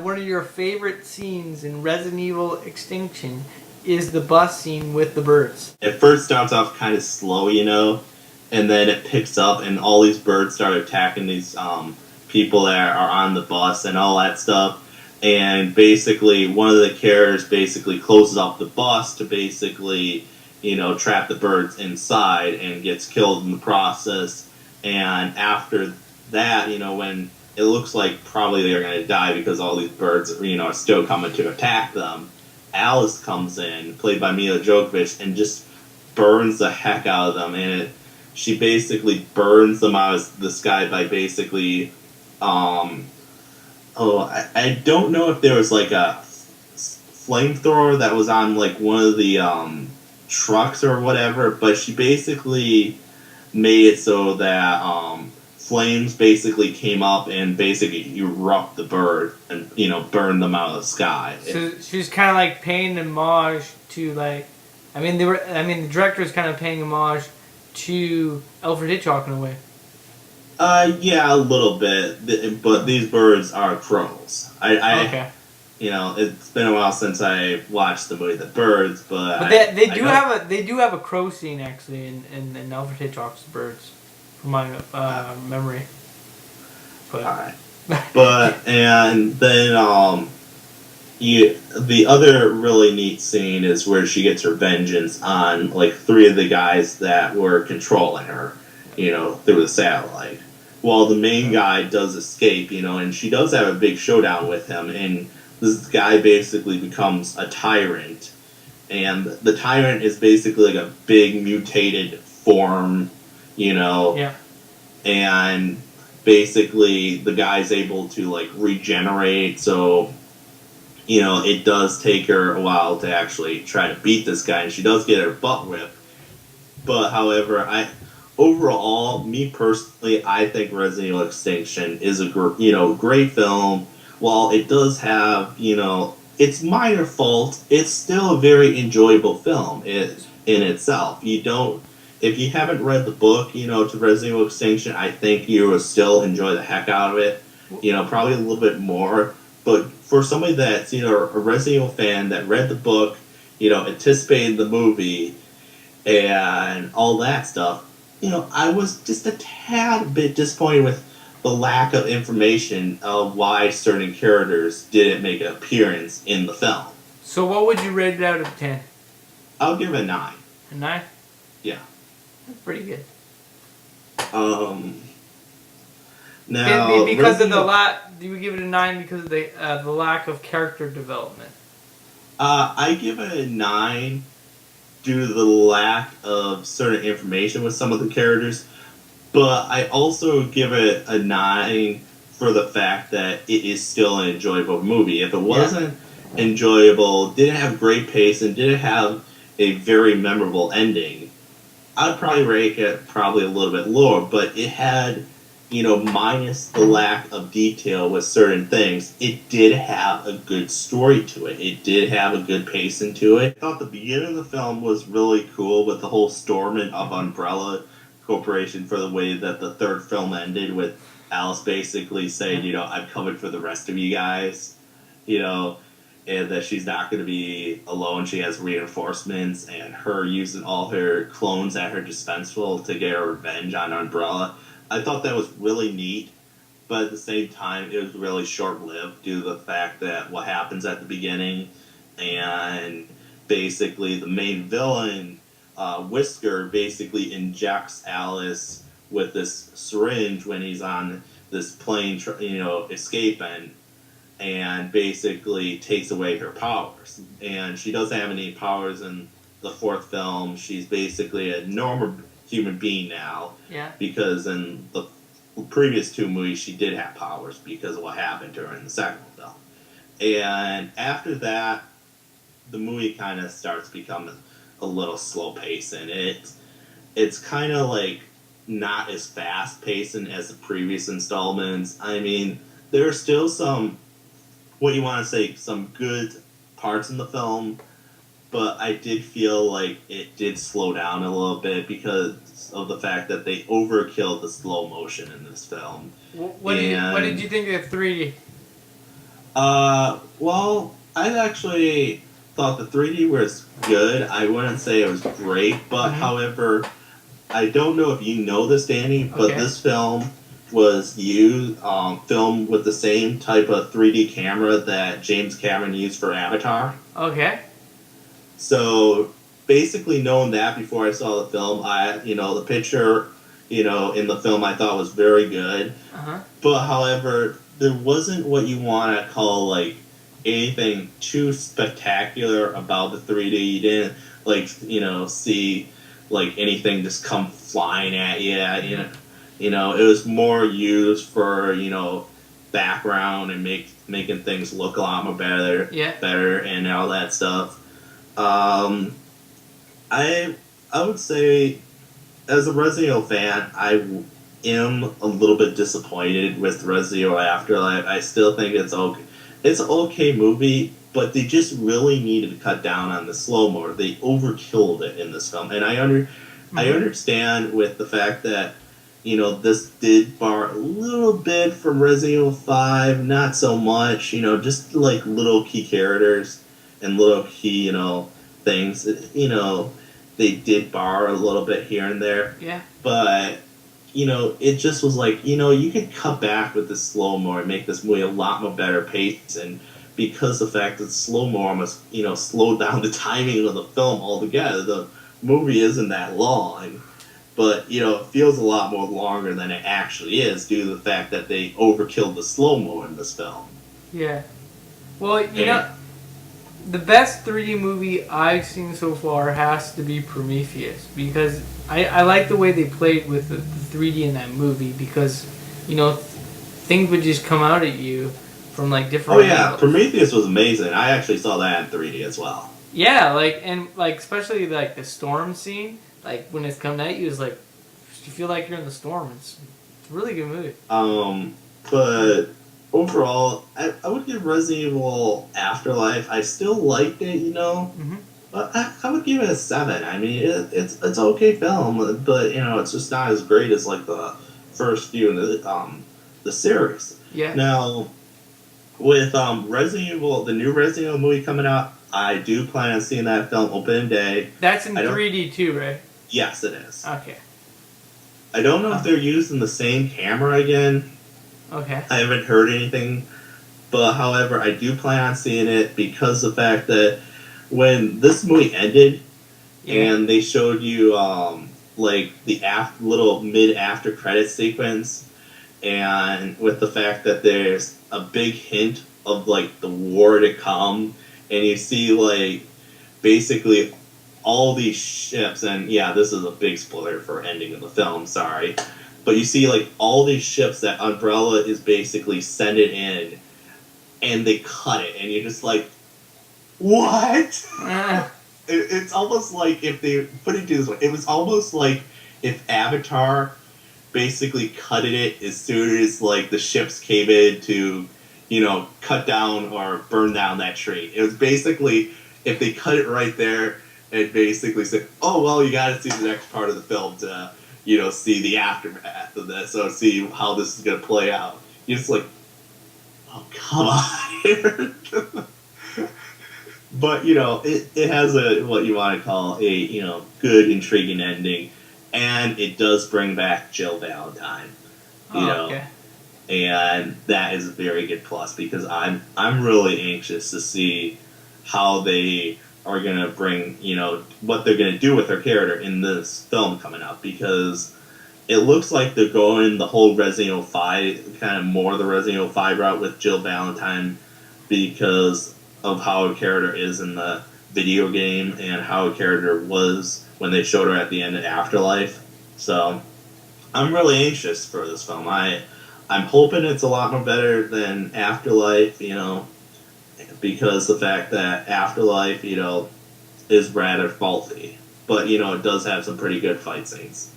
One of your favorite scenes in Resident Evil Extinction is the bus scene with the birds. It first starts off kind of slow, and then it picks up, and all these birds start attacking these people that are on the bus and all that stuff. And basically, one of the characters basically closes off the bus to basically, trap the birds inside and gets killed in the process. And after that, when it looks like probably they're going to die because all these birds, are still coming to attack them, Alice comes in, played by Mila Djokovic, and just burns the heck out of them. And she basically burns them out of the sky by basically, I don't know if there was like a flamethrower that was on like one of the trucks or whatever, but she basically made it so that flames basically came up and basically erupt the bird and burn them out of the sky. So she's kind of like paying homage to the director is kind of paying homage to Alfred Hitchcock in a way. Yeah, a little bit, but these birds are crows. Okay. It's been a while since I watched the movie The Birds, but they do have a crow scene actually in Alfred Hitchcock's Birds, from my memory. But. All right. But and then the other really neat scene is where she gets her vengeance on like 3 of the guys that were controlling her, through the satellite. Well, the main guy does escape, and she does have a big showdown with him, and this guy basically becomes a tyrant, and the tyrant is basically like a big mutated form, Yeah. And basically the guy's able to like regenerate, so it does take her a while to actually try to beat this guy, and she does get her butt whipped. But however, overall, me personally, I think Resident Evil Extinction is a great film. While it does have its minor faults, it's still a very enjoyable film in itself. If you haven't read the book, to Resident Evil Extinction, I think you will still enjoy the heck out of it. Probably a little bit more. But for somebody that's, a Resident Evil fan that read the book, anticipated the movie, and all that stuff, I was just a tad bit disappointed with the lack of information of why certain characters didn't make an appearance in the film. So what would you rate it out of 10? I'll give it a 9. A 9? Yeah. That's pretty good. Now, because of the do you give it a 9 because of the lack of character development? I give it a 9 due to the lack of certain information with some of the characters, but I also give it a 9 for the fact that it is still an enjoyable movie. If it wasn't enjoyable, didn't have great pace, and didn't have a very memorable ending, I'd probably rate it probably a little bit lower, but it had, minus the lack of detail with certain things, it did have a good story to it. It did have a good pacing to it. I thought the beginning of the film was really cool with the whole storming of Umbrella Corporation for the way that the third film ended, with Alice basically saying, I'm coming for the rest of you guys, and that she's not going to be alone. She has reinforcements, and her using all her clones at her disposal to get her revenge on Umbrella. I thought that was really neat, but at the same time, it was really short-lived due to the fact that what happens at the beginning, and basically the main villain, Whisker, basically injects Alice with this syringe when he's on this plane, escaping, and basically takes away her powers. And she doesn't have any powers in the 4th film. She's basically a normal human being now. Yeah. Because in the previous 2 movies, she did have powers because of what happened to her in the 2nd film. And after that, the movie kind of starts becoming a little slow paced, and it's kind of like not as fast paced as the previous installments. I mean, there are still some, what you want to say, some good parts in the film, but I did feel like it did slow down a little bit because of the fact that they overkilled the slow motion in this film. What did you think of 3D? Well, I actually thought the 3D was good. I wouldn't say it was great, but however, I don't know if you know this, Danny, but this film was filmed with the same type of 3D camera that James Cameron used for Avatar. Okay. So basically, knowing that before I saw the film, the picture, in the film I thought was very good. But however, there wasn't what you want to call like anything too spectacular about the 3D. You didn't see like anything just come flying at you. It was more used for background and making things look a lot more better and all that stuff. I would say, as a Resident Evil fan, I am a little bit disappointed with Resident Evil Afterlife. I still think it's okay. It's an okay movie, but they just really needed to cut down on the slow-mo. They overkilled it in this film, and I understand with the fact that this did borrow a little bit from Resident Evil 5, not so much. Just like little key characters and little key things. They did borrow a little bit here and there. Yeah. But it just was like, you could cut back with the slow-mo and make this movie a lot more better pace. And because the fact that slow-mo almost, slowed down the timing of the film altogether, the movie isn't that long. But, it feels a lot more longer than it actually is due to the fact that they overkilled the slow-mo in this film. Yeah. Well, the best 3D movie I've seen so far has to be Prometheus, because I like the way they played with the 3D in that movie, because things would just come out at you from like different angles. Prometheus was amazing. I actually saw that in 3D as well. Yeah, especially like the storm scene, like when it's coming at you, is like you feel like you're in the storm. It's a really good movie. But overall, I would give Resident Evil Afterlife. I still liked it, but I would give it a 7. I mean, it's an okay film, but it's just not as great as like the first few in the series. Yeah. Now, with Resident Evil, the new Resident Evil movie coming out, I do plan on seeing that film opening day. That's in 3D too, right? Yes, it is. Okay. I don't know if they're using the same camera again. Okay. I haven't heard anything, but however, I do plan on seeing it because of the fact that when this movie ended and they showed you like the little mid after credit sequence, and with the fact that there's a big hint of like the war to come, and you see like basically all these ships, and this is a big spoiler for ending of the film, sorry. But you see, like, all these ships that Umbrella is basically sending in, and they cut it, and you're just like, what? It's almost like if they put it this way, it was almost like if Avatar basically cutted it as soon as, like, the ships came in to, cut down or burn down that tree. It was basically, if they cut it right there and basically said, oh, well, you gotta see the next part of the film to see the aftermath of this, or see how this is going to play out. You're just like, oh, come on. But, it has what you want to call a, good, intriguing ending, and it does bring back Jill Valentine. Okay. And that is a very good plus, because I'm really anxious to see how they are going to bring, what they're going to do with her character in this film coming up, because it looks like they're going the whole Resident Evil 5, kind of more the Resident Evil 5 route with Jill Valentine, because of how her character is in the video game and how her character was when they showed her at the end of Afterlife. So I'm really anxious for this film. I'm hoping it's a lot more better than Afterlife, because the fact that Afterlife, is rather faulty. But, it does have some pretty good fight scenes.